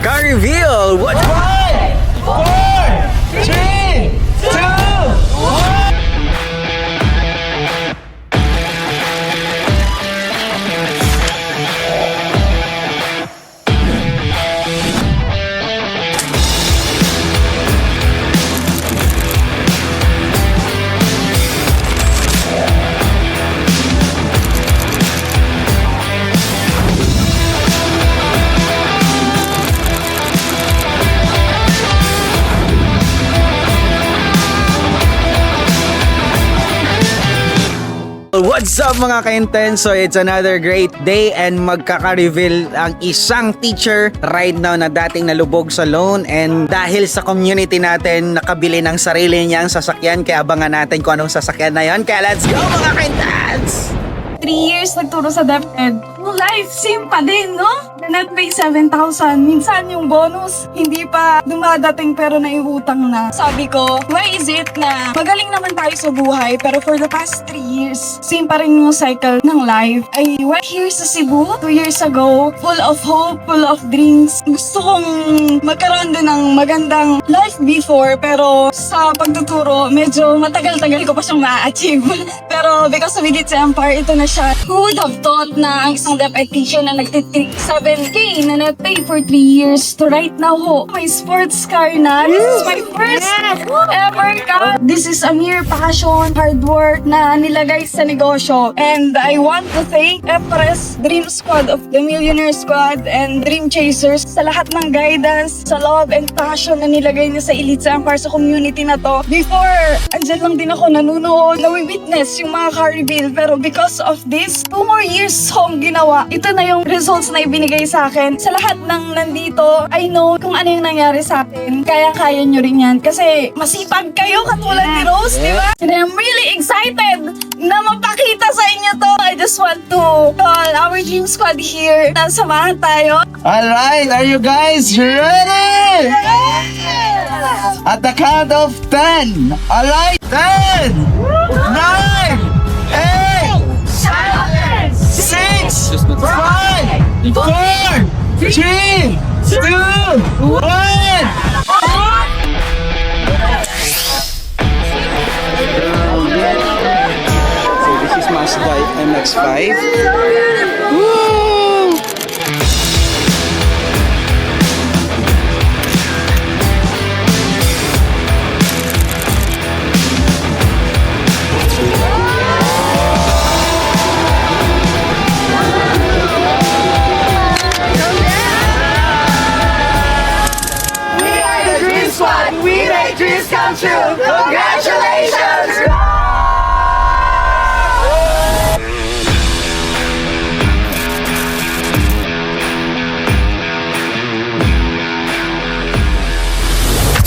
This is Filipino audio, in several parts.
Ka-reveal! What? 5, 4, 3, 2, 1. What's up mga ka-intenso? It's another great day and magkaka-reveal ang isang teacher right now na dating nalubog sa loan, and dahil sa community natin nakabili ng sarili niyang sasakyan, kaya abangan natin kung anong sasakyan na yon. Kaya let's go mga ka-intens! 3 years nagturo sa DepEd. Life, same pa din, no? Net pay 7,000. Minsan yung bonus, hindi pa dumadating pero naiutang na. Sabi ko, why is it na magaling naman tayo sa buhay pero for the past 3 years, same pa rin yung cycle ng life. I went here sa Cebu 2 years ago, full of hope, full of dreams. Gusto kong magkaroon din ng magandang life before, pero sa pagtuturo, medyo matagal-tagal ko pa siyang ma-achieve. Pero because of Elite Empire, ito na siya. Who would have thought na ang isang DepEd teacher na nagtitik 7K na net pay for 3 years to right now ho, may sports car na. This is my first ever car. This is a mere passion, hard work na nilagay sa negosyo. And I want to thank Epres Dream Squad of the Millionaire Squad and Dream Chasers sa lahat ng guidance, sa love and passion na nilagay niya sa Elite Empire, sa community na to. Before, andyan lang din ako nanunood, nawi-witness yung mga car reveal. Pero because of this, 2 more years akong ginawa. Ito na yung results na ibinigay sa akin. Sa lahat ng nandito, I know kung ano yung nangyari sa akin. Kaya-kaya nyo rin yan. Kasi masipag kayo katulad ni Rose, di ba? And I'm really excited na mapakita sa inyo to. I just want to call our Dream Squad here na samahan tayo. Alright, are you guys ready? At the count of 10. Alright, 10, 9, 8, 6, 5, 4, 3, 2, 1. So this is Mazda MX-5. Woo! We make dreams come true. Congratulations!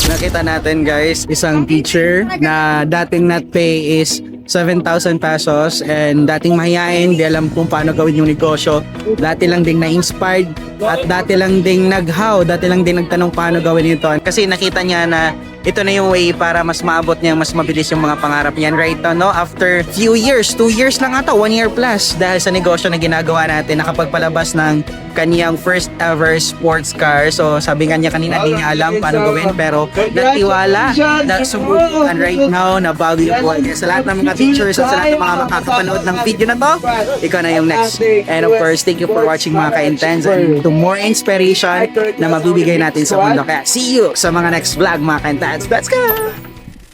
Nakita natin guys, isang teacher na dating net pay is 7,000 pesos and dating mahihain, di alam kung paano gawin yung negosyo. Dati lang ding na-inspired at dati lang ding nag-how, dati lang ding nagtanong paano gawin ito. Kasi nakita niya na ito na yung way para mas maabot niya, mas mabilis yung mga pangarap niyan right now, no? After few years, 2 years lang ata, 1 year plus dahil sa negosyo na ginagawa natin, nakapagpalabas ng kaniyang first ever sports car. So sabi nga niya kanina, hindi niya alam paano gawin pero natiwala na subukan right now na bago yung buhay niya. Sa lahat ng mga teachers at sa lahat ng mga makakapanood ng video na to, ikaw na yung next. And of course, thank you for watching mga ka-intense and to more inspiration na mabibigay natin sa mundo. Kaya see you sa mga next vlog mga ka-intense. Let's go!